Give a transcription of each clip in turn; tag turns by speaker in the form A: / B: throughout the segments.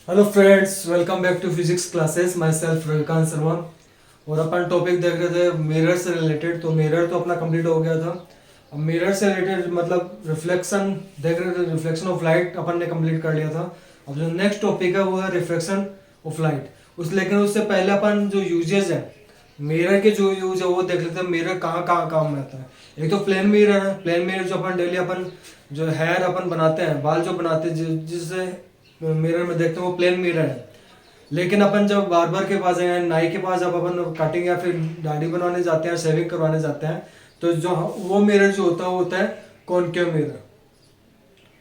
A: Hello friends, welcome back to physics classes. Myself Ravikant Sharma. और अपन topic देख रहे थे मिरर से रिलेटेड। तो मिरर तो अपना कंप्लीट हो गया था। अब मिरर से रिलेटेड मतलब रिफ्लेक्शन देख रहे थे, रिफ्लेक्शन ऑफ लाइट अपन ने कंप्लीट कर लिया था। अब जो नेक्स्ट टॉपिक है वो है रिफ्लेक्शन ऑफ लाइट। लेकिन उससे पहले अपन जो यूजेस है मिरर के, जो यूज है वो देख लेते हैं। मिरर कहाँ कहाँ काम में आता है। एक तो प्लेन मिरर है। प्लेन मिरर जो अपन डेली अपन जो हेयर अपन बनाते हैं, बाल जो बनाते हैं, जिससे मिरर में देखते हैं वो प्लेन मिरर है। लेकिन अपन जब बार्बर के पास जाए, नाई के पास जब अपन कटिंग या फिर दाढ़ी बनवाने जाते हैं, शेविंग करवाने जाते हैं, तो जो वो मिरर जो होता है वो होता है कॉनकेव मिरर।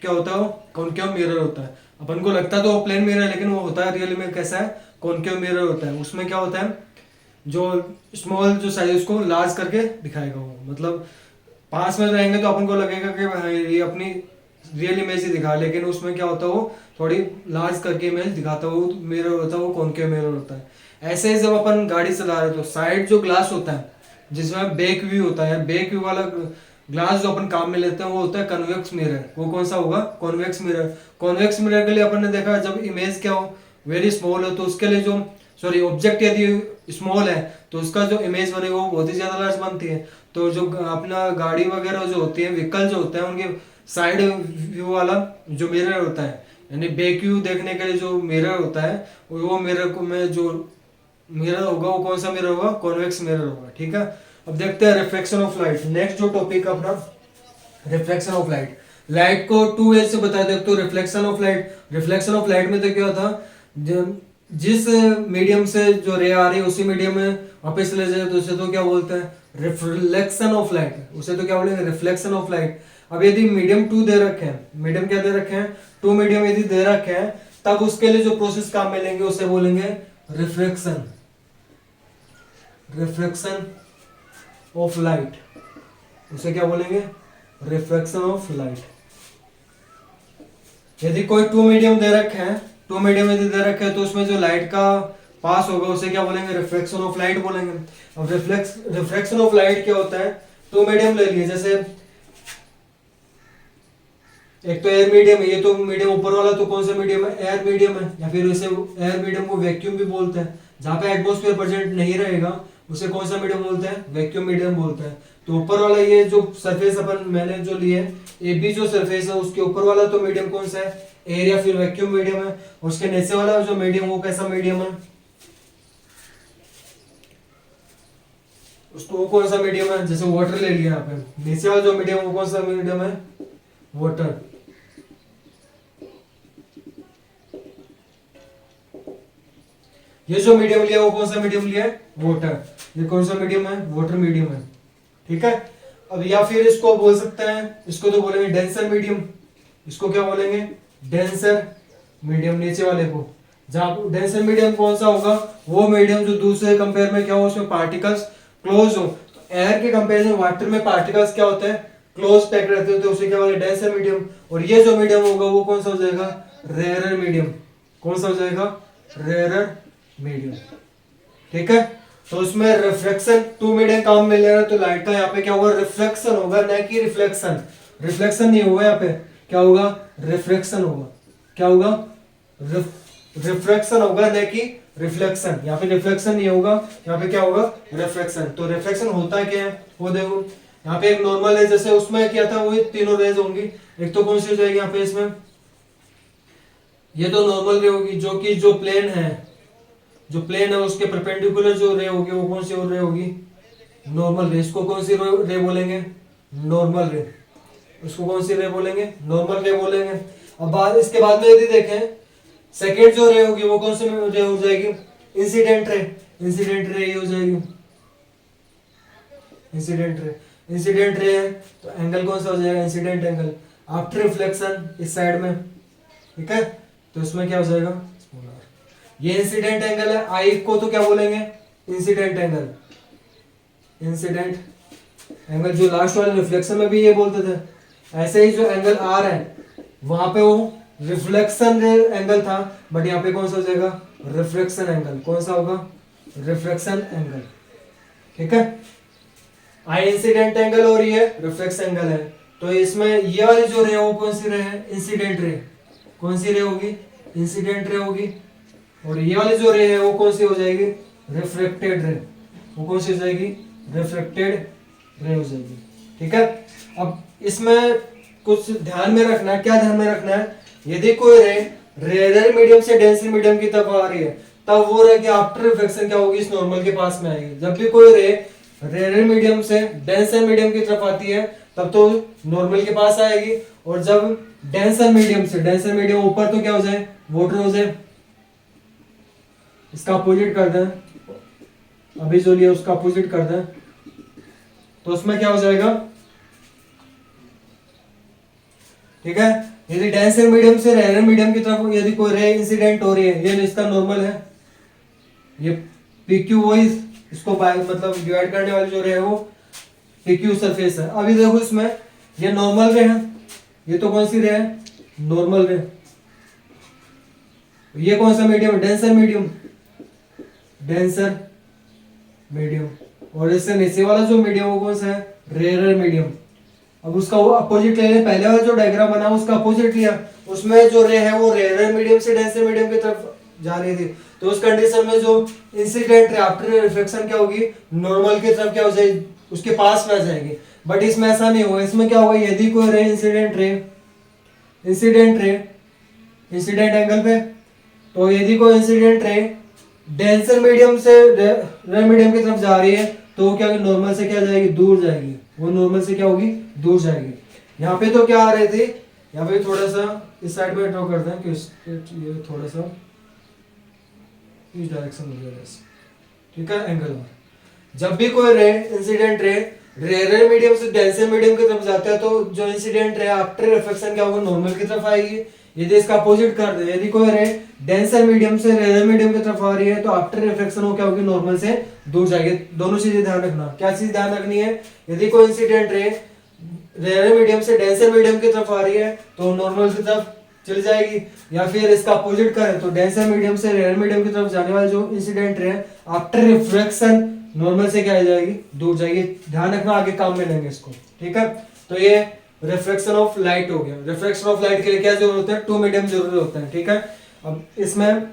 A: क्या होता है वो? कॉनकेव मिरर होता है। अपन को लगता तो वो प्लेन मिरर है, लेकिन वो होता है रियल में कैसा है? कॉनकेव मिरर होता है। उसमें क्या होता है, जो स्मॉल जो साइज उसको लार्ज करके दिखाएगा वो। मतलब पास में रहेंगे तो अपन को लगेगा कि हाँ, ये अपनी रियल इमेज ही दिखा, लेकिन उसमें क्या होता है वो थोड़ी लार्ज करके इमेज दिखाता है। वो मिरर होता है, वो कॉनकेव मिरर होता है। ऐसे ही जब अपन गाड़ी चला रहे तो साइड जो ग्लास होता है, जिसमें बैक व्यू होता है, बैक व्यू वाला ग्लास जो अपन काम में लेते हैं वो होता है कन्वेक्स मिरर। वो कौन सा होगा? Convex mirror. कॉन्वेक्स मिरर के लिए अपन ने देखा जब इमेज क्या हो, वेरी स्मॉल हो, तो उसके लिए जो सॉरी ऑब्जेक्ट यदि स्मॉल है तो उसका जो इमेज बनेगा वो बहुत ही ज्यादा लार्ज बनती है। तो जो अपना गाड़ी वगैरह जो होती है, व्हीकल जो होते हैं, उनके साइड व्यू वाला जो मिरर होता है, यानी बैक व्यू देखने के लिए जो मिरर होता है, वो मिरर को में जो मिरर होगा वो कौन सा मिरर होगा? कॉन्वेक्स मिरर होगा। ठीक है। अब देखते हैं रिफ्लेक्शन ऑफ लाइट। नेक्स्ट जो टॉपिक अपना रिफ्लेक्शन ऑफ लाइट। लाइट को टू वे से बता दे तो reflection of light, reflection of light में तो क्या था, जिस मीडियम से जो रे आ रही है उसी मीडियम में वापस ले जाए तो उसे तो क्या बोलते हैं? Reflection of light. उसे तो क्या बोलेंगे? Reflection of light. अब यदि मीडियम टू दे रखे हैं, मीडियम क्या दे रखे हैं? टू मीडियम यदि दे रखे हैं, तब उसके लिए जो प्रोसेस काम में लेंगे उसे बोलेंगे रिफ्लेक्शन, रिफ्लेक्शन ऑफ लाइट। उसे क्या बोलेंगे? Reflection of light. यदि कोई टू मीडियम दे रखे हैं, टू मीडियम यदि दे रखे हैं तो उसमें जो लाइट का पास होगा उसे क्या बोलेंगे? रिफ्लेक्शन ऑफ लाइट बोलेंगे। अब रिफ्लेक्शन ऑफ लाइट क्या होता है? टू मीडियम ले लिए, जैसे एक तो एयर मीडियम है, ये तो मीडियम ऊपर वाला तो कौन सा मीडियम है? एयर मीडियम है, या फिर इसे एयर मीडियम को वैक्यूम भी बोलते हैं। जहां पे एटमॉस्फेयर प्रेजेंट नहीं रहेगा उसे कौन सा मीडियम बोलते हैं? वैक्यूम मीडियम बोलते हैं। तो ऊपर वाला ये जो सरफेस अपन मैंने जो लिए, ए बी जो सरफेस है उसके ऊपर वाला तो मीडियम कौन सा है? एयर या फिर वैक्यूम मीडियम है। और उसके नीचे वाला जो मीडियम वो कैसा मीडियम है? उसको वो कौन सा मीडियम है? जैसे वाटर ले लिया यहाँ पे, नीचे वाला जो मीडियम वो कौन सा मीडियम है? वाटर। ये जो मीडियम लिया वो कौन सा मीडियम लिया है? वाटर। ये कौन सा मीडियम है? वाटर मीडियम है। ठीक है। अब या फिर इसको बोल सकते हैं, इसको तो बोलेंगे डेंसर मीडियम। इसको क्या बोलेंगे? Denser medium. नीचे वाले को जहां डेंसर मीडियम कौन सा होगा? वो मीडियम जो दूसरे कंपेयर में क्या हो, उसमें पार्टिकल्स क्लोज हो। तो एयर के कंपेरिजन वाटर में पार्टिकल्स क्या होते हैं? क्लोज पैक रहते हैं, तो उसे क्या बोलेंगे? Denser medium. और ये जो मीडियम होगा वो कौन सा हो जाएगा? Rarer medium. कौन सा हो जाएगा? Rarer medium. ठीक है। तो उसमें रिफ्लेक्शन टू मीडियम काम में ले रहा है, तो लाइट का यहाँ पे क्या होगा? रिफ्लेक्शन होगा, न कि रिफ्लेक्शन। रिफ्लेक्शन नहीं होगा यहाँ पे, क्या होगा? रिफ्लेक्शन होगा। क्या होगा? रिफ्लेक्शन होगा, न कि रिफ्लेक्शन। यहाँ पे रिफ्लेक्शन नहीं होगा, यहाँ पे क्या होगा? रिफ्लेक्शन। तो रिफ्लेक्शन होता क्या है वो देखो। यहाँ पे एक नॉर्मल है, जैसे उसमें क्या था, वो तीनों रेज होंगी। एक तो कौन सी हो जाएगी यहाँ पे इसमें? ये तो नॉर्मल रे होगी, जो कि जो प्लेन है, जो प्लेन है उसके परपेंडिकुलर जो रे होगी वो कौन सी रे होगी? नॉर्मल रे। इसको कौन सी रे बोलेंगे? नॉर्मल रे। उसको कौन सी रे बोलेंगे? नॉर्मल रे बोलेंगे। अब बाद इसके बाद में यदि देखें, सेकेंड जो रे होगी वो कौन सी रे हो जाएगी? Incident ray. इंसिडेंट रे हो जाएगी। Incident ray. इंसिडेंट रे है तो एंगल कौन सा हो जाएगा? Incident angle. आफ्टर रिफ्लेक्शन इस साइड में। ठीक है। तो इसमें क्या हो जाएगा? ये इंसिडेंट एंगल है। आई को तो क्या बोलेंगे? Incident angle. इंसिडेंट एंगल जो लास्ट वाले रिफ्लेक्शन में भी ये बोलते थे। ऐसे ही जो एंगल आर है वहां पे वो रिफ्लेक्शन एंगल था, बट यहाँ पे कौन सा हो जाएगा? Reflection angle. कौन सा होगा? Reflection angle. ठीक है। आई इंसिडेंट एंगल और ये रिफ्लेक्शन एंगल है। तो इसमें ये वाली जो रे है वो कौन सी रे है? Incident ray. कौन सी रे होगी? इंसिडेंट रे होगी, और ये वाली जो रे है वो कौन सी हो जाएगी, रिफ्लेक्टेड रे। वो कौन सी हो जाएगी, रिफ्लेक्टेड रे हो जाएगी। ठीक है, अब इसमें कुछ ध्यान में रखना है। क्या ध्यान में रखना है, यदि कोई रे रेयर मीडियम से डेंसर मीडियम की तरफ आ रही है, तब वो रे की आफ्टर रिफ्लेक्शन क्या होगी, इस नॉर्मल के पास में आएगी। जब भी कोई रे रेयर मीडियम से डेंसर मीडियम की तरफ आती है, तब तो नॉर्मल के पास आएगी। और जब डेंसर मीडियम से, डेंसर मीडियम ऊपर, तो क्या हो जाए, वाटर हो जाए। इसका अपोजिट कर दें, अभी जो लिया उसका अपोजिट कर दें, तो उसमें क्या हो जाएगा। ठीक है, यदि डेंसर मीडियम से रेयर मीडियम की तरफ यदि कोई रे इंसिडेंट हो रही है, ये इसका नॉर्मल है, ये PQ वही इसको मतलब डिवाइड करने वाली जो रे है वो PQ सरफेस है। अभी देखो इसमें ये नॉर्मल रे है, ये तो कौन सी रे है, नॉर्मल रे। ये कौन सा मीडियम है, डेंसर मीडियम, डेंसर मीडियम। और इससे नीचे वाला जो मीडियम वो कौन सा है, रेयर मीडियम। अब उसका वो अपोजिट ले लें, पहले वाला जो डायग्राम बना उसका अपोजिट लिया, उसमें जो रे है वो रेयर मीडियम से डेंसर मीडियम की तरफ जा रही थी। तो उस कंडीशन में जो इंसिडेंट रे आफ्टर रिफ्लेक्शन क्या होगी, नॉर्मल की तरफ क्या हो जाएगी, उसके पास में आ जाएगी। बट इसमें ऐसा नहीं होगा। इसमें क्या होगा, यदि कोई रे इंसिडेंट इंसिडेंट एंगल पे, तो यदि कोई इंसिडेंट रे डेंसर मीडियम से रेयर मीडियम की तरफ जा रही है, तो वो क्या होगी, नॉर्मल से क्या जाएगी, दूर जाएगी। वो नॉर्मल से क्या होगी, दूर जाएगी। यहाँ पे तो क्या आ रहे थे, यहाँ पे थोड़ा सा इस साइड में ड्रॉ करते हैं कि ये थोड़ा सा इस डायरेक्शन में हो। ठीक है, एंगल में जब भी कोई ray incident ray rare medium से डेंसर मीडियम की तरफ जाता है, तो जो इंसिडेंट रे आफ्टर रिफ्लेक्शन क्या होगा, नॉर्मल की तरफ आएगी। यदि इसका अपोजिट कर दे, यदि कोई रे डेंसर मीडियम से रेयर मीडियम की तरफ आ रही है, तो आफ्टर रिफ्लेक्शन वो क्या होगी, नॉर्मल से दूर जाएगी। दोनों चीजें ध्यान रखना। क्या चीज ध्यान रखनी है, यदि कोई इंसिडेंट रे रेयर मीडियम से डेंसर मीडियम की तरफ आ रही है, तो नॉर्मल की तरफ चली जाएगी। या फिर इसका अपोजिट करें, तो डेंसर मीडियम से रेयर मीडियम की तरफ जाने वाले जो incident ray after reflection normal से क्या आ जाएगी, दूर जाएगी। ध्यान रखना, आगे काम में लेंगे इसको। ठीक है, तो ये रिफ्लेक्शन ऑफ लाइट हो गया। रिफ्लेक्शन ऑफ लाइट के लिए क्या जरूरत है, टू मीडियम जरूरी होता है। ठीक है, अब इसमें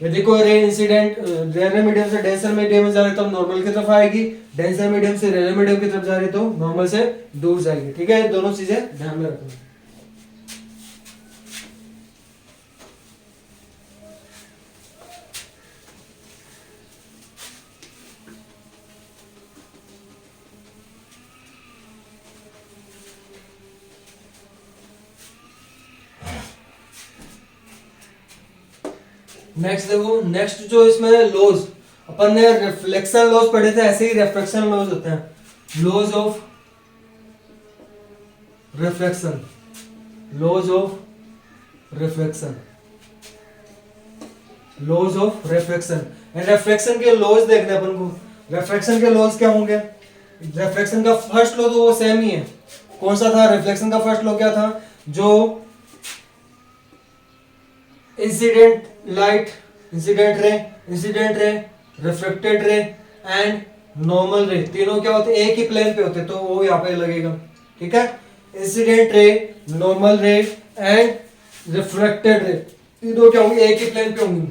A: यदि कोई रे इंसिडेंट रेयर मीडियम से डेंसर मीडियम में जा रही है, तो नॉर्मल की तरफ आएगी। डेंसर मीडियम से रेयर मीडियम की तरफ जा रही है, तो नॉर्मल से दूर जाएगी। ठीक है, दोनों चीजें ध्यान में रखना। नेक्स्ट देखो, नेक्स्ट जो इसमें लॉज, अपन ने रिफ्लेक्शन लॉज पढ़े थे, ऐसे ही रिफ्रैक्शन लॉज होते हैं। Laws of reflection, laws of reflection, laws of reflection. And reflection के लॉज देखने अपन को। रिफ्लेक्शन के लॉज क्या होंगे, रिफ्लेक्शन का फर्स्ट लॉ तो वो सेम ही है। कौन सा था, रिफ्लेक्शन का फर्स्ट लॉ क्या था, जो incident light, incident ray, reflected ray and normal रे, तीनों क्या होते हैं, एक ही प्लेन पे होते हैं, तो वो यहाँ पे लगेगा। ठीक है, इंसिडेंट रे, नॉर्मल रे एंड रिफ्लेक्टेड रे, तीनों क्या होंगे, एक ही प्लेन पे होंगे।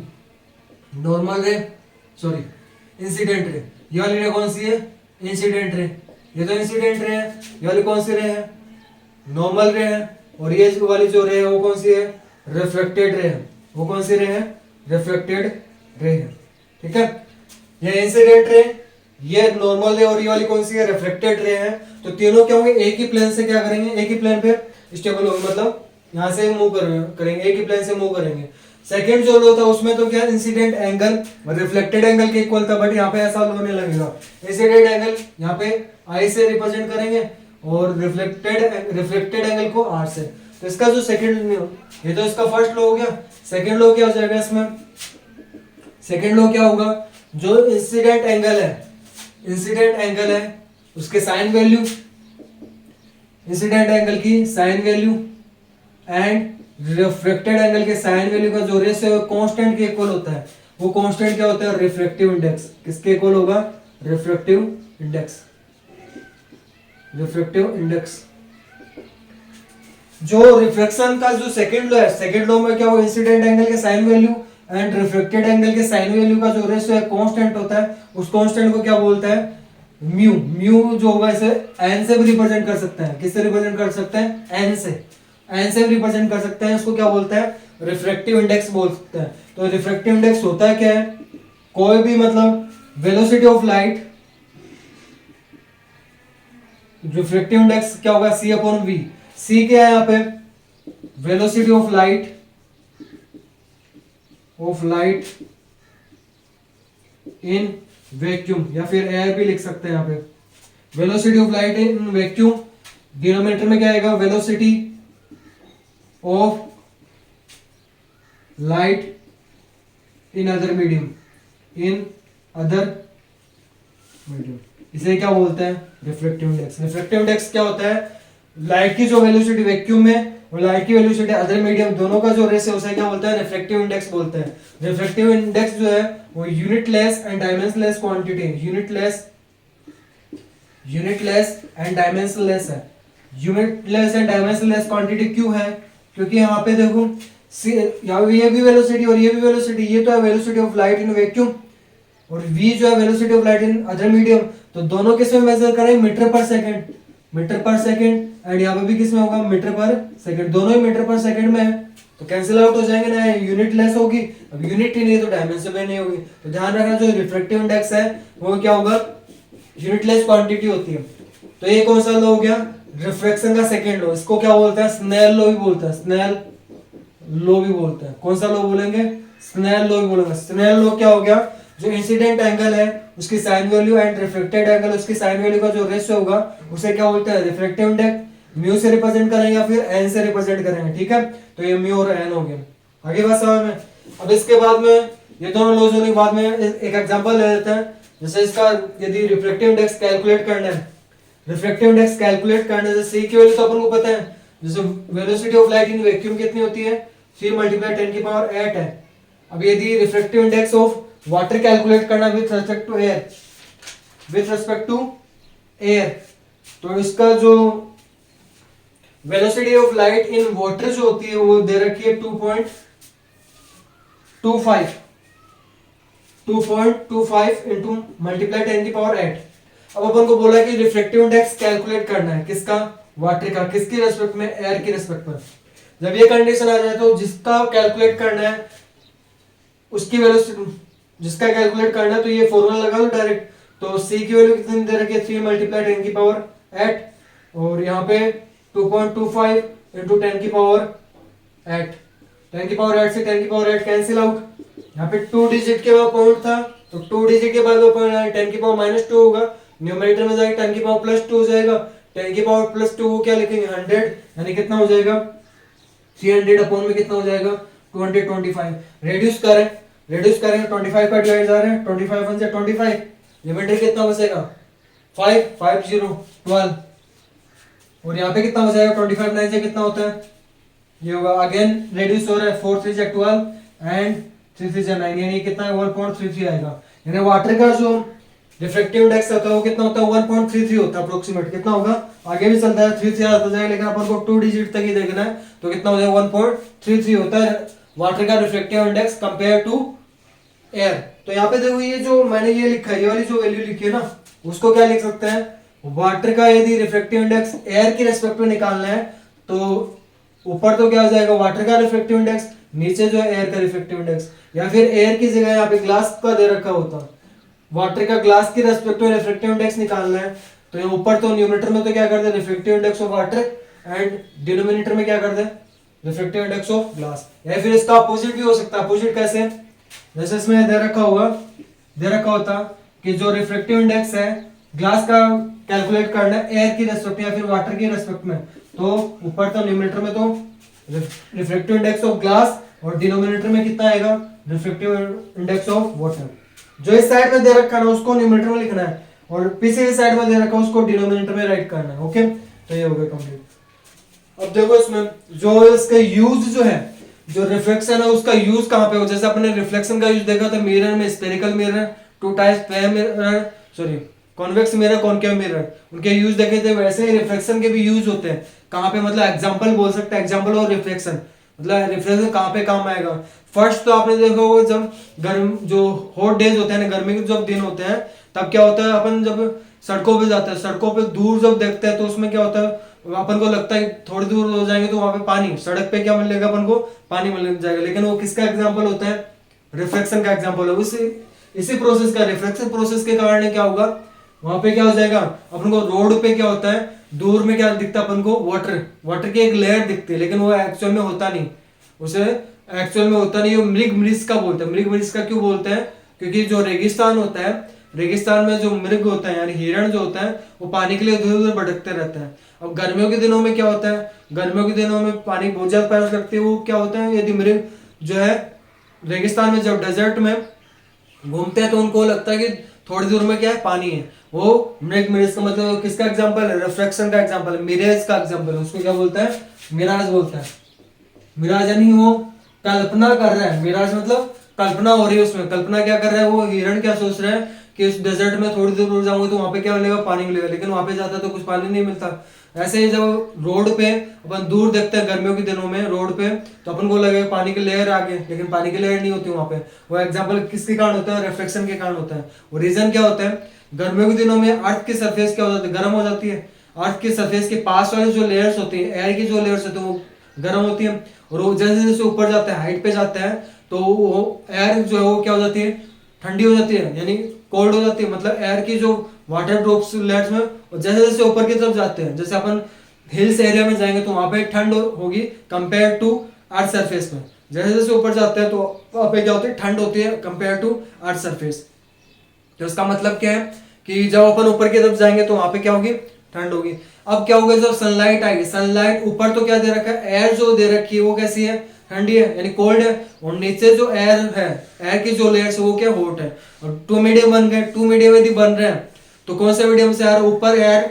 A: नॉर्मल रे, सॉरी इंसिडेंट रे, ये वाली रे कौन सी है, इंसिडेंट रे। ये तो इंसिडेंट रे है, ये वाली कौन सी रे है, नॉर्मल रे है। और ये वाली जो रे है वो कौन सी है, रिफ्लेक्टेड रे है। वो कौन सी रे है, रिफ्लेक्टेड रे है। ठीक है, ये इंसिडेंट रे, ये नॉर्मल रे, और ये वाली कौन सी है, रिफ्लेक्टेड रे है। तो तीनों क्या होंगे, एक ही प्लेन से क्या करेंगे, एक ही प्लेन पे स्टेबल होंगे, मतलब यहाँ से मूव करेंगे, एक ही प्लेन से मूव करेंगे। सेकंड जो लो था उसमें तो क्या, इंसिडेंट एंगल रिफ्लेक्टेड एंगल के इक्वल था, बट यहाँ पे ऐसा लो नहीं लगेगा। इंसिडेंट एंगल यहाँ पे आई से रिप्रेजेंट करेंगे और रिफ्लेक्टेड एंगल को आर से। तो इसका जो सेकंड, ये तो इसका फर्स्ट लो हो गया। सेकंड लो क्या हो जाएगा इसमें, सेकंड लो क्या होगा, जो इंसिडेंट एंगल है उसके साइन वैल्यू, इंसिडेंट एंगल की sine value and reflected angle के साइन वैल्यू का जो रेशियो है कांस्टेंट के इक्वल होता है। वो कांस्टेंट क्या होता है, रिफ्रैक्टिव इंडेक्स। किसके इक्वल होगा, रिफ्रैक्टिव इंडेक्स, रिफ्रैक्टिव इंडेक्स। जो रिफ्लेक्शन का जो सेकंड लॉ है, सेकंड लॉ में क्या होगा, इंसिडेंट एंगल के sine value and reflected angle के साइन वैल्यू का जो रेशियो है कांस्टेंट होता है, उस कांस्टेंट को क्या बोलते हैं, म्यू। म्यू जो होगा इसे एन से भी रिप्रेजेंट कर सकते हैं, किससे रिप्रेजेंट कर सकते हैं, एन से, एन से भी रिप्रेजेंट कर सकते हैं। उसको क्या बोलते हैं, रिफ्रैक्टिव इंडेक्स बोल सकते हैं। तो रिफ्रैक्टिव इंडेक्स होता है क्या है, कोई भी मतलब velocity of light, refractive index क्या होगा, सी अपॉन वी। सी क्या है यहाँ पे, velocity of light in vacuum, या फिर एयर भी लिख सकते हैं यहाँ पे, velocity of light in vacuum. Denominator में क्या आएगा, velocity of light in other medium, इसे क्या बोलते हैं, रिफ्रैक्टिव इंडेक्स। रिफ्रैक्टिव इंडेक्स क्या होता है, लाइट की जो वेलोसिटी वैक्यूम में और लाइट की वेलोसिटी अदर मीडियम, दोनों का जो रेशियो उसे क्या बोलते हैं, रिफ्रैक्टिव इंडेक्स बोलते हैं। रिफ्रैक्टिव इंडेक्स जो है वो unitless and dimensionless quantity, unitless and dimensionless है। यूनिटलेस एंड डायमेंशनलेस क्वांटिटी क्यों है, क्योंकि यहाँ पे देखो ये भी वेलोसिटी और ये भी वेलोसिटी, ये तो है velocity of light in vacuum और v जो है velocity of light in other medium. तो दोनों किस में मेजर करें, मीटर पर सेकंड, एंड यहाँ पे भी किस में होगा, मीटर पर सेकंड, दोनों ही मीटर पर सेकंड में है। तो कैंसिल आउट हो जाएंगे ना, यूनिट लेस होगी, अब यूनिट ही नहीं तो डायमेंशन भी नहीं होगी। तो ध्यान रखना जो रिफ्रैक्टिव इंडेक्स है वो क्या होगा, यूनिटलेस क्वांटिटी होती है। तो ये कौन सा लॉ हो गया, रिफ्रैक्शन का सेकंड लॉ। इसको क्या बोलते हैं, स्नेल लॉ भी बोलते हैं, स्नेल लॉ भी बोलते हैं। कौन सा लॉ बोलेंगे, स्नेल लॉ भी बोलेंगे। स्नेल लॉ क्या हो गया, जो इंसिडेंट एंगल है उसकी sine value and reflected angle उसकी साइन वैल्यू का जो रेशियो होगा उसे क्या बोलते हैं, रिफ्रैक्टिव इंडेक्स। म्यू से रिप्रेजेंट करेंगे या फिर एन से रिप्रेजेंट करेंगे, ठीक है। तो ये म्यू और एन हो गया। आगे बात समझ में। अब इसके बाद में ये दोनों लॉज होने के बाद में एक एग्जांपल ले लेते हैं। जैसे इसका यदि रिफ्लेक्टिव इंडेक्स कैलकुलेट करना है, जैसे सी की वैल्यू तो अपन को पता है, जैसे velocity of light in vacuum कितनी होती है, c मल्टीप्लाई 10 की पावर 8 है। अब यदि reflective index of water calculate करना विथ रिस्पेक्ट टू एयर, तो इसका जो velocity of light in water जो होती है वो दे रखी है 2.25 इंटू मल्टीप्लाई 10 की पावर 8। अब अपन को बोला कि रिफ्लेक्टिव इंडेक्स कैलकुलेट करना है, किसका, वाटर का, किसकी रेस्पेक्ट में, एयर की रेस्पेक्ट पर। जब ये कंडीशन आ जाए तो जिसका कैलकुलेट करना है उसकी वेलोसिटी, जिसका कैलकुलेट करना है तो ये फॉर्मूला लगा लो डायरेक्ट। तो c की वैल्यू कितनी दे रखी है, 3 मल्टीप्लाई 10 की पावर 8 और यहाँ पे 2.25 इंटू 10 की पावर 8, 10 की पावर 8 से 10 की पावर 8 कैंसिल आउट। यहाँ पे 2 डिजिट के बाद पॉइंट था तो 2 डिजिट के बाद वो पॉइंट आया, 10 की पावर -2 होगा, न्यूमरेटर में जाएगा 10 की पावर +2 हो जाएगा, 10 की पावर +2 को क्या लिखेंगे 100, यानी कितना हो जाएगा 300 अपॉन में कितना हो जाएगा 225। रेड्यूस करेंगे 25 का डिवाइड जा रहे हैं, 25 1 से 25, रिमाइंडर कितना बचेगा 5 5 0 12 और यहाँ पे कितना बचेगा 25 9 से कितना होता है, ये होगा अगेन रेड्यूस हो रहा है, 4 3 से 12 एंड 3 3 से 9, यानी कितना है 1.33 आएगा। यानी वाटर का जो रिफ्रैक्टिव इंडेक्स होता है वो कितना होता है 1.33 होता है अप्रोक्सीमेट। कितना होगा, आगे भी चलता है 3 से आता जाएगा लेकिन अपन को 2 डिजिट तक ही देखना है, तो कितना हो जाएगा 1.33 होता है वाटर का refractive index compare to air. तो यहाँ पे देखो ये जो मैंने ये लिखा है, ये वाली जो वैल्यू लिखी है ना, उसको क्या लिख सकते हैं, वाटर का यदि रिफ्रैक्टिव इंडेक्स एयर की रेस्पेक्ट में निकालना है तो ऊपर तो क्या हो जाएगा वाटर का रिफ्रैक्टिव इंडेक्स, नीचे जो है एयर का रिफ्रैक्टिव इंडेक्स, या फिर एयर की जगह यहाँ पे ग्लास का दे रखा होता, वाटर का ग्लास की रेस्पेक्ट में रिफ्रैक्टिव इंडेक्स निकालना है तो ये ऊपर तो न्यूमरेटर में तो क्या कर दे refractive index of water and denominator में क्या कर दे रिफ्रैक्टिव इंडेक्स ऑफ ग्लास। या फिर इसका अपोजिट भी हो सकता है। अपोजिट कैसे, जैसे इसमें दे रखा होता कि जो रिफ्रैक्टिव इंडेक्स है ग्लास का कैलकुलेट करना है एयर की रेस्पेक्ट या फिर वाटर की रेस्पेक्ट में, तो ऊपर तो न्यूमरेटर में तो रिफ्रैक्टिव इंडेक्स ऑफ ग्लास और डिनोमिनेटर में कितना आएगा रिफ्रैक्टिव इंडेक्स ऑफ वाटर। जो इस साइड में दे रखा है ना उसको न्यूमरेटर में लिखना है और पीछे की साइड में दे रखा है उसको डिनोमिनेटर में राइट करना है। ओके, तो ये हो गया कंप्लीट। अब देखो इसमें जो इसका यूज जो है, जो रिफ्लेक्शन है उसका यूज कहाँ पे हो, जैसे अपने रिफ्लेक्शन का यूज देखा था मिरर में, spherical mirror, two types convex mirror, concave mirror, उनके यूज देखे थे, वैसे ही रिफ्लेक्शन के भी यूज होते हैं। कहाँ पे मतलब एग्जाम्पल बोल सकते हैं, एग्जाम्पल और रिफ्लेक्शन, मतलब रिफ्लेक्शन कहाँ पे काम आएगा। फर्स्ट तो आपने देखा होगा जब गर्म जो हॉट डेज होते हैं ना, गर्मी के जब दिन होते हैं, तब क्या होता है अपन जब सड़कों पे जाते हैं, सड़कों पे दूर जब देखते हैं तो उसमें क्या होता है, अपन को लगता है थोड़ी दूर हो जाएंगे तो वहां पे पानी, सड़क पे क्या मिलेगा अपन को, पानी मिल जाएगा, लेकिन वो किसका एग्जाम्पल होता है, रिफ्लेक्शन का एग्जाम्पल है। इसी प्रोसेस का, रिफ्लेक्शन प्रोसेस के कारण क्या होगा, वहां पे क्या हो जाएगा अपन को, रोड पे क्या होता है, दूर में क्या दिखता है अपन को, वाटर, वाटर की एक लेयर दिखती है, लेकिन वो एक्चुअल में होता नहीं, उसे एक्चुअल में होता नहीं। वो मृग मृग का बोलते हैं, मृग मृग का क्यों बोलते हैं, क्योंकि जो रेगिस्तान होता है, रेगिस्तान में जो मृग होता है यानी हिरण जो होता है, वो पानी के लिए उधर उधर भटकते रहते हैं। अब गर्मियों के दिनों में क्या होता है, गर्मियों के दिनों में पानी बहुत ज्यादा प्यास लगती है, वो क्या होता है, यदि मृग जो है रेगिस्तान में जब डेजर्ट में घूमते हैं तो उनको लगता है कि थोड़ी दूर में क्या है, पानी है। वो मृग मिरेज का मतलब किसका एग्जांपल है, रिफ्लेक्शन का एग्जांपल है, मिरेज का एग्जांपल है, उसको क्या बोलते हैं, मिराज बोलते हैं। मिराज यानी वो कल्पना कर रहा है, मिराज मतलब कल्पना हो रही है उसमें, कल्पना क्या कर रहा है, वो हिरण क्या सोच रहा है कि इस डेजर्ट में थोड़ी दूर जाऊंगा तो वहां पे क्या मिलेगा, पानी मिलेगा, लेकिन वहां पे जाता है तो कुछ पानी नहीं मिलता। ऐसे ही जब रोड पे अपन दूर देखते हैं गर्मियों के दिनों में रोड पे, तो अपन को लगेगा पानी की लेयर आ गई, लेकिन पानी की लेयर नहीं होती वहां पे। वो एग्जाम्पल किसके कारण होता है, रिफ्लेक्शन के कारण होता है। वो रीजन क्या होता है, गर्मियों के दिनों में अर्थ की सरफेस क्या हो जाती है, गर्म हो जाती है। अर्थ की सरफेस के पास वाली जो लेयर्स होती है, एयर की जो लेयर्स होती है वो गर्म होती है, और वो जैसे जैसे ऊपर जाता है, हाइट पे जाता है, तो वो एयर जो है वो क्या हो जाती है, ठंडी हो जाती है, यानी कोल्ड हो जाती है। मतलब एयर की जो वाटर ड्रॉप्स लेयर्स में, और जैसे जैसे ऊपर की तरफ जाते हैं, जैसे अपन हिल्स एरिया में जाएंगे तो वहां पे ठंड होगी कंपेयर टू अर्थ सरफेस में। जैसे जैसे ऊपर जाते हैं तो वहां पे क्या होती है, ठंड होती है कंपेयर टू अर्थ सरफेस। तो इसका मतलब क्या है कि जब अपन ऊपर की तरफ जाएंगे तो वहां पे क्या होगी, ठंड होगी। अब क्या होगा, जब सनलाइट आएगी, सनलाइट ऊपर तो क्या दे रखा है, एयर जो दे रखी है वो कैसी है, ठंडी है यानी कोल्ड है, और नीचे जो एयर है, एयर की जो लेयर्स है वो क्या, हॉट है। और टू मीडियम बन गए, टू मीडियम यदि बन रहे हैं तो कौन से मीडियम से, यार ऊपर एयर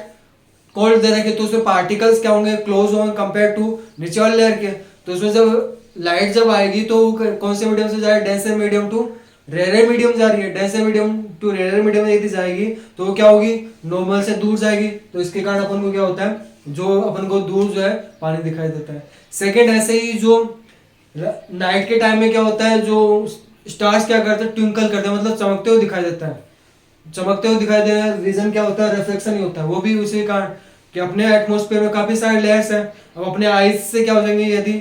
A: कोल्ड दे रखे तो उसमें पार्टिकल्स क्या होंगे, क्लोज होंगे कंपेयर टू नीचे वाले लेयर के। तो उसमें जब लाइट जब आएगी तो कौन से मीडियम से जाएगी, denser medium to rare medium जा रही है, denser medium to rare medium यदि जाएगी तो वो क्या होगी, नॉर्मल से दूर जाएगी। तो इसके कारण अपन को क्या होता है, जो अपन को दूर जो है पानी दिखाई देता है। सेकेंड, ऐसे ही जो नाइट के टाइम में क्या होता है, जो स्टार्स क्या करते हैं, ट्विंकल करते हैं, मतलब चमकते हुए दिखाई देता है, चमकते हुए दिखाई दे रहा है। रीजन क्या होता है, रिफ्लेक्शन ही होता है। वो भी उसी कारण कि अपने एटमॉस्फेयर में काफी सारे लेयर्स हैं। अब अपने आईज से क्या हो जाएंगे, यदि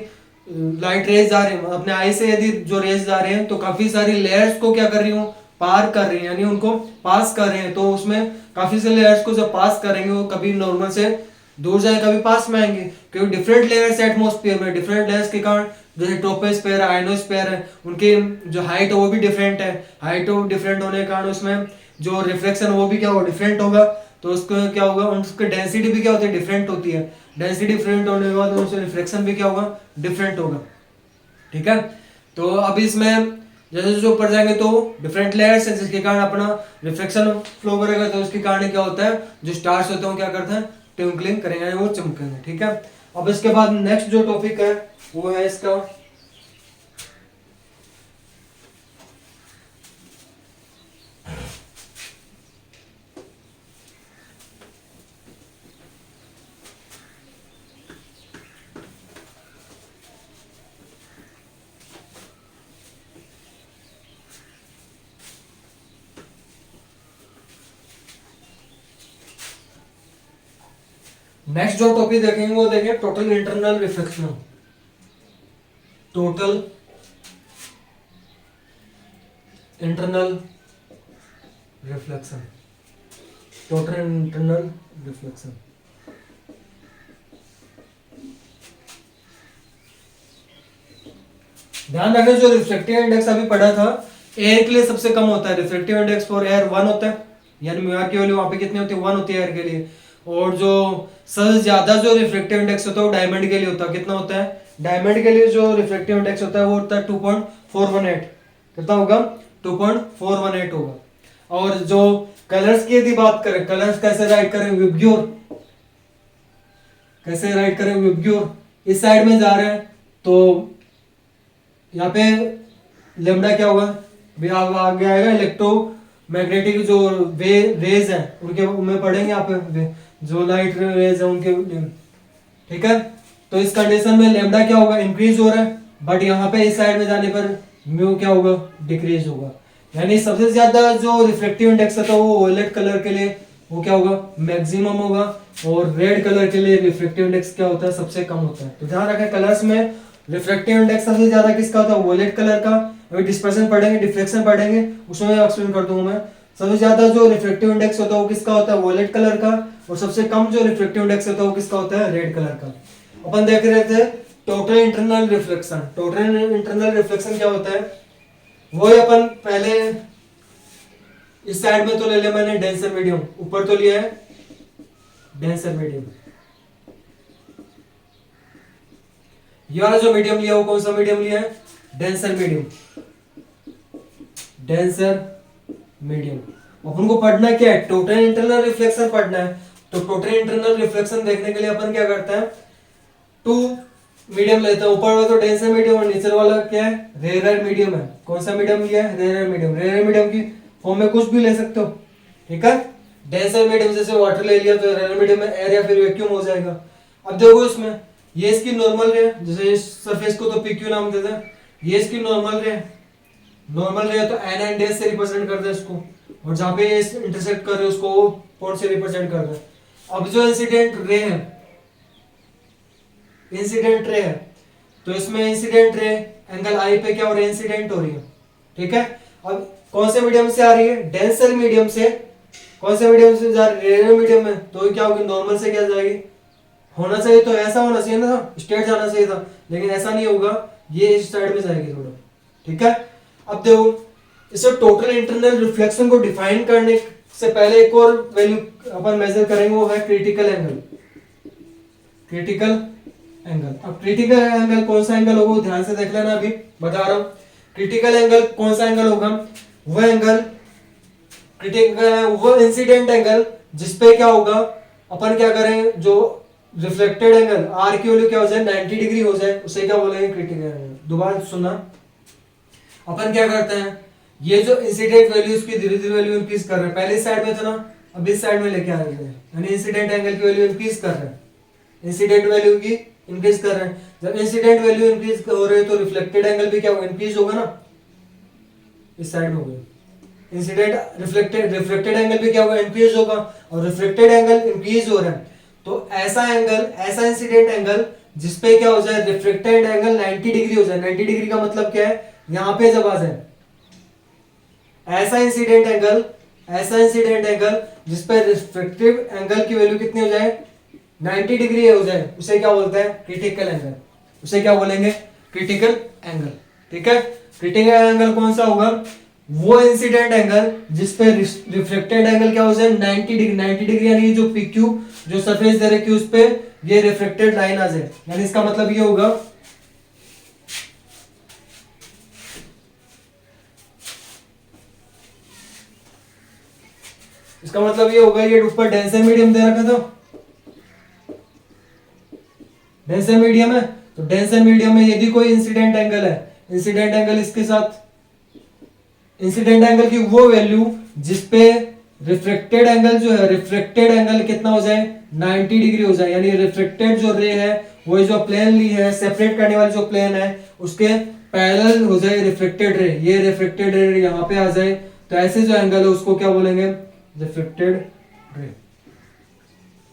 A: लाइट रेज जा रहे हैं, अपने आई से यदि जो रेज जा रहे हैं तो काफी सारी लेयर्स को क्या कर रही हूँ, पार कर रही है, यानी उनको पास कर रहे हैं। तो उसमें काफी सारे लेयर्स को जब पास करेंगे वो कभी नॉर्मल से दूर जाए, कभी पास में आएंगे, क्योंकि डिफरेंट लेयर्स एटमॉस्फेयर में, डिफरेंट लेयर्स के कारण जैसे ट्रोपोस्फेयर है, आयनोस्फेयर है, उनकी जो हाइट है वो भी डिफरेंट है। हाइट डिफरेंट होने के कारण उसमें जो रिफ्लेक्शन वो भी क्या होगा, डिफरेंट होगा। तो उसको क्या होगा, उसकी डेंसिटी भी क्या होती है, डिफरेंट होती है। डेंसिटी डिफरेंट होने के बाद उसमें रिफ्लेक्शन भी क्या होगा, डिफरेंट होगा। ठीक है, तो अब इसमें जैसे जैसे ऊपर जाएंगे तो डिफरेंट लेयर्स है जिसके कारण अपना रिफ्लेक्शन फ्लो करेगा। तो उसके कारण क्या होता है, जो स्टार्स होते हैं वो क्या करते हैं, ट्विंकलिंग करेंगे, वो चमकेंगे। ठीक है, अब इसके बाद नेक्स्ट जो टॉपिक है वो है इसका नेक्स्ट जो टॉपिक देखेंगे वो देखेंगे total internal reflection. Total internal reflection, total internal reflection. ध्यान रखना, जो रिफ्लेक्टिव इंडेक्स अभी पढ़ा था, एयर के लिए सबसे कम होता है। रिफ्लेक्टिव इंडेक्स फॉर एयर 1 होता है, यानी म्यू की वैल्यू वहां पे कितनी होती है, 1 होती है एयर के लिए। और जो सबसे ज्यादा जो रिफ्लेक्टिव इंडेक्स होता है वो डायमंड के लिए होता है। कितना होता है, डायमंड के लिए जो रिफ्लेक्टिव इंडेक्स होता है वो होता है 2.418। कितना होगा, 2.418 होगा। और जो कलर्स की यदि बात करें, कलर्स कैसे राइट करें, विबग्योर, कैसे राइट करें, विबग्योर इस साइड में जा रहे हैं तो यहाँ पे लेमडा क्या होगा, अभी आगे आएगा इलेक्ट्रोमैग्नेटिक जो रेज है उनके में पढ़ेंगे यहाँ पे, जो लाइट रेज है उनके। ठीक है। तो इस कंडीशन में लेमडा क्या होगा, इंक्रीज हो रहा है, बट यहाँ पे इस साइड में जाने पर म्यू क्या होगा, डिक्रीज होगा। यानी सबसे ज्यादा जो रिफ्लेक्टिव इंडेक्स होता है वो वॉयलेट कलर के लिए वो क्या होगा, मैक्सिमम होगा, और रेड कलर के लिए रिफ्लेक्टिव इंडेक्स क्या होता है, सबसे कम होता है। तो ध्यान रखें कलर्स में रिफ्लेक्टिव इंडेक्स सबसे ज्यादा किसका होता है, वॉयलेट कलर का। अभी डिस्पर्शन पढ़ेंगे, डिफ्लेक्शन पढ़ेंगे, उसमें एक्सप्लेन कर दूंगा मैं। सबसे ज्यादा जो रिफ्लेक्टिव इंडेक्स होता है वो किसका होता है, वॉयलेट कलर का, और सबसे कम जो रिफ्लेक्टिव इंडेक्स होता है वो किसका होता है, रेड कलर का। अपन देख रहे थे total internal reflection. Total internal reflection क्या होता है, वही अपन पहले इस साइड में तो ले लिया मैंने डेंसर मीडियम, ऊपर तो लिया है डेंसर मीडियम। ये वाला जो मीडियम लिया वो कौन सा मीडियम लिया है, डेंसर मीडियम। डेंसर मीडियम अपन को पढ़ना क्या है, टोटल इंटरनल रिफ्लेक्शन पढ़ना है। तो टोटल इंटरनल रिफ्लेक्शन देखने के लिए अपन क्या करते हैं, टू मीडियम लेते हैं, ऊपर वाला तो डेंसर मीडियम और नीचे वाला क्या है, रेयर मीडियम है। कौन सा मीडियम लिया है, रेयर मीडियम। रेयर मीडियम की फॉर्म में कुछ भी ले सकते हो, ठीक है। डेंसर मीडियम जैसे वाटर ले लिया तो रेयर मीडियम में एयर या फिर वैक्यूम हो जाएगा। अब देखो इसमें ये इसकी नॉर्मल रे, जैसे इस सरफेस को तो पीक्यू नाम देते हैं, ये इसकी नॉर्मल रे। नॉर्मल रे तो एन एंड डैश से रिप्रेजेंट करते हैं इसको, और जहां पे इंटरसेक्ट कर रहे हैं उसको पॉइंट से रिप्रेजेंट करते हैं। अब जो इंसिडेंट रे है, इंसिडेंट रे है, तो इसमें इंसिडेंट रे एंगल आई पे क्या हो रही है, इंसिडेंट हो रही है, ठीक है। अब कौन से मीडियम से आ रही है, डेंसर मीडियम से। कौन से मीडियम से जा रही है, रेयर मीडियम में, तो क्या होगी, नॉर्मल से क्या जाएगी, होना चाहिए तो ऐसा होना चाहिए ना, स्ट्रेट जाना चाहिए था, लेकिन ऐसा नहीं होगा, ये इस साइड में जाएगी थोड़ा, ठीक है। अब देखो इसे टोटल इंटरनल रिफ्लेक्शन को डिफाइन करने से पहले एक और वैल्यू अपन मेजर करेंगे, वो है क्रिटिकल एंगल। Critical angle. अब क्रिटिकल एंगल कौन सा एंगल होगा, ध्यान से देख लेना, अभी बता रहा हूं। क्रिटिकल एंगल कौन सा एंगल होगा, वह एंगल क्रिटिकल, वो इंसिडेंट एंगल जिसपे क्या होगा, अपन क्या करें, जो रिफ्लेक्टेड एंगल आर की वैल्यू क्या हो जाए, 90 डिग्री हो जाए, उसे क्या बोलेंगे, क्रिटिकल एंगल। दोबारा सुना, अपन क्या करते हैं, ये जो इंसिडेंट वैल्यू इसकी धीरे धीरे वैल्यू इंक्रीज कर रहे हैं, पहले इस साइड में था ना, अब इस साइड में लेके आ रहे हैं, यानी इंसिडेंट एंगल की वैल्यू इंक्रीज कर रहे हैं, इंसिडेंट वैल्यू की इंक्रीज कर रहे हैं। जब इंसिडेंट वैल्यू इंक्रीज हो रही है तो रिफ्लेक्टेड एंगल भी क्या होगा, इंक्रीज होगा ना, इस साइड में हो गया इंसिडेंट, रिफ्लेक्टेड एंगल भी क्या होगा, इंक्रीज होगा, और रिफ्लेक्टेड एंगल इंक्रीज हो रहा है, तो ऐसा एंगल, ऐसा इंसिडेंट एंगल जिसपे क्या हो जाए, रिफ्लेक्टेड एंगल 90 डिग्री हो जाए। 90 डिग्री का मतलब क्या है, यहां पे जब आ जाए ऐसा इंसिडेंट एंगल, ऐसा इंसिडेंट एंगल जिसपे रिफ्लेक्टिव एंगल की वैल्यू कितनी हो जाए, 90 डिग्री हो जाए, उसे क्या बोलते हैं, क्रिटिकल एंगल। उसे क्या बोलेंगे, क्रिटिकल एंगल, ठीक है। क्रिटिकल एंगल कौन सा होगा, वो इंसिडेंट एंगल जिसपे रिफ्लेक्टेड एंगल क्या हो जाए, 90 डिग्री। 90 डिग्री यानी जो पीक्यू, जो सरफेस दे रखी है उस पे ये रिफ्लेक्टेड लाइन आ जाए, यानी इसका मतलब ये होगा, इसका मतलब ये होगा, ये ऊपर डेंसर मीडियम दे रखा था, डेंसर मीडियम है, तो डेंसर मीडियम में यदि कोई इंसिडेंट एंगल है, इंसिडेंट एंगल इसके साथ, इंसिडेंट एंगल की वो वैल्यू जिसपे रिफ्लेक्टेड एंगल जो है, रिफ्लेक्टेड एंगल कितना हो जाए, 90 डिग्री हो जाए, यानी रिफ्लेक्टेड जो रे है, वो जो प्लेन ली है, सेपरेट करने वाली जो प्लेन है उसके पैरेलल हो जाए रिफ्लेक्टेड रे, ये रिफ्लेक्टेड रे यहाँ पे आ जाए, तो ऐसे जो एंगल है उसको क्या बोलेंगे, रिफ्लेक्टेड रे।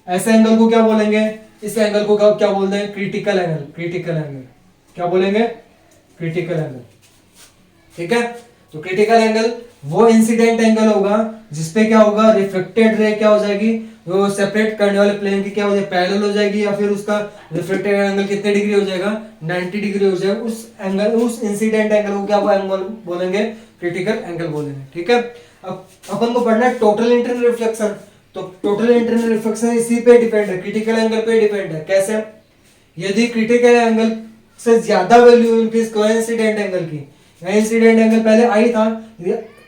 A: ऐसे एंगल को क्या बोलेंगे, इस एंगल को क्या बोलते हैं, क्रिटिकल एंगल। क्रिटिकल एंगल क्या बोलेंगे, क्रिटिकल एंगल, ठीक है। तो क्रिटिकल एंगल वो इंसिडेंट एंगल होगा जिसपे क्या होगा, रिफ्लेक्टेड रे क्या हो जाएगी, वो सेपरेट करने वाले प्लेन की क्या हो जाएगी, पैरेलल हो जाएगी, या फिर उसका रिफ्लेक्टेड एंगल कितने डिग्री हो जाएगा, 90 डिग्री हो जाएगा। उस एंगल, उस इंसिडेंट एंगल को क्या एंगल बोलेंगे, क्रिटिकल एंगल बोलेंगे, ठीक है। अब अपन को पढ़ना है टोटल इंटरनल रिफ्लेक्शन। तो टोटल इंटरनल रिफ्लेक्शन इसी पे डिपेंड है, क्रिटिकल एंगल पे डिपेंड है। कैसे, यदि क्रिटिकल एंगल से ज्यादा वैल्यू इंक्रीज करें इंसिडेंट एंगल की, इंसिडेंट एंगल पहले आई था,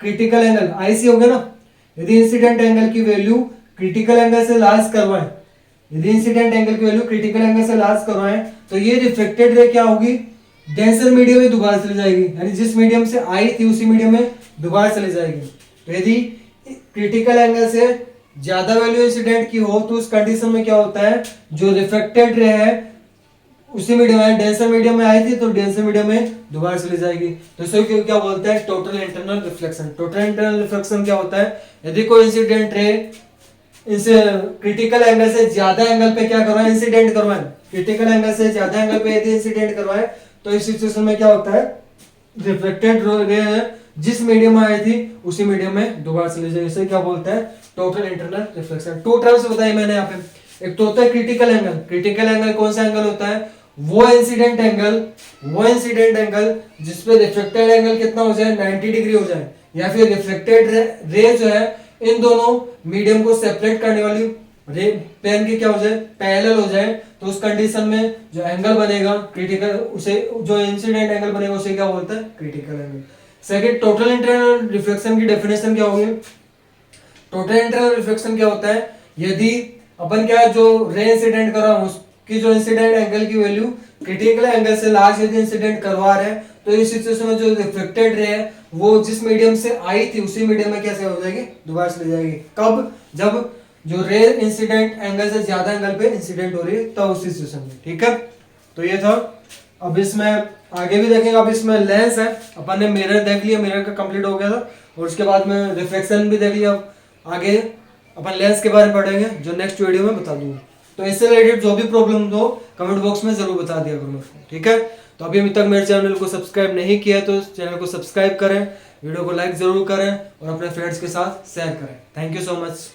A: क्रिटिकल एंगल आई सी हो गया ना, यदि इंसिडेंट एंगल की वैल्यू क्रिटिकल एंगल से लार्ज करवाएं, यदि इंसिडेंट एंगल की वैल्यू क्रिटिकल एंगल से लार्ज करवाएं, तो ये रिफ्लेक्टेड रे क्या होगी, डेंसर मीडियम में दोबारा चली जाएगी, यानी जिस मीडियम से आई थी उसी मीडियम में दोबारा चली जाएगी। तो यदि क्रिटिकल एंगल से ज्यादा वैल्यू इंसिडेंट की हो तो उस कंडीशन में क्या होता है, जो रिफ्लेक्टेड रे है उसी मीडियम में, डेंसर मीडियम में आई थी तो डेंसर मीडियम में दोबारा चली जाएगी। तो इसे क्या बोलते हैं, total internal reflection. Total internal reflection क्या होता है, यदि कोई इंसिडेंट रे इसे क्रिटिकल एंगल से ज्यादा एंगल पे क्या करवाए, इंसिडेंट करवाए, क्रिटिकल एंगल से ज्यादा एंगल पे यदि इंसिडेंट करवाए तो इस सिचुएशन में क्या होता है, रिफ्लेक्टेड रे जिस मीडियम में आई थी उसी मीडियम में दोबारा चली जाएगी। इसे क्या बोलते हैं, total internal reflection. Two terms बताई मैंने यहाँ पे, एक तो होता है क्रिटिकल एंगल। क्रिटिकल एंगल कौन सा एंगल होता है, वो इंसिडेंट एंगल जिसपे रिफ्लेक्टेड एंगल कितना हो जाए, 90 डिग्री हो जाए, या फिर रिफ्लेक्टेड रे जो है इन दोनों मीडियम को सेपरेट करने वाली रे प्लेन की क्या हो जाए, पैरेलल हो जाए। तो उस कंडीशन में जो एंगल बनेगा क्रिटिकल, उसे जो इंसिडेंट एंगल बनेगा उसे क्या बोलते हैं, critical angle. Second, total internal reflection की डेफिनेशन क्या होगी। टोटल इंटरनल रिफ्लेक्शन क्या होता है, यदि अपन क्या जो रे इंसिडेंट कर रहा हूं उसकी जो इंसिडेंट एंगल की वैल्यू क्रिटिकल एंगल से लार्ज यदि इंसिडेंट करवा रहे हैं तो इस सिचुएशन में जो रिफ्लेक्टेड रे है वो जिस मीडियम से आई थी उसी मीडियम में कैसे हो जाएगी, दोबारा चली जाएगी। कब, जब जो रे इंसिडेंट एंगल से ज्यादा एंगल पे इंसिडेंट हो रही है तब उस सिचुएशन में। ठीक है, तो ये था। अब इसमें आगे भी देखेंगे। अब इसमें लेंस है, अपन ने मिरर देख लिया, मिरर का कंप्लीट हो गया था, और उसके बाद में रिफ्लेक्शन भी देख लिया। अब आगे अपन लेंस के बारे में पढ़ेंगे जो नेक्स्ट वीडियो में बता दूंगा। तो इससे रिलेटेड जो भी प्रॉब्लम हो कमेंट बॉक्स में जरूर बता दिया करो मेरे को। ठीक है, तो अभी तक मेरे चैनल को सब्सक्राइब नहीं किया तो चैनल को सब्सक्राइब करें, वीडियो को लाइक जरूर करें और अपने फ्रेंड्स के साथ शेयर करें। Thank you so much.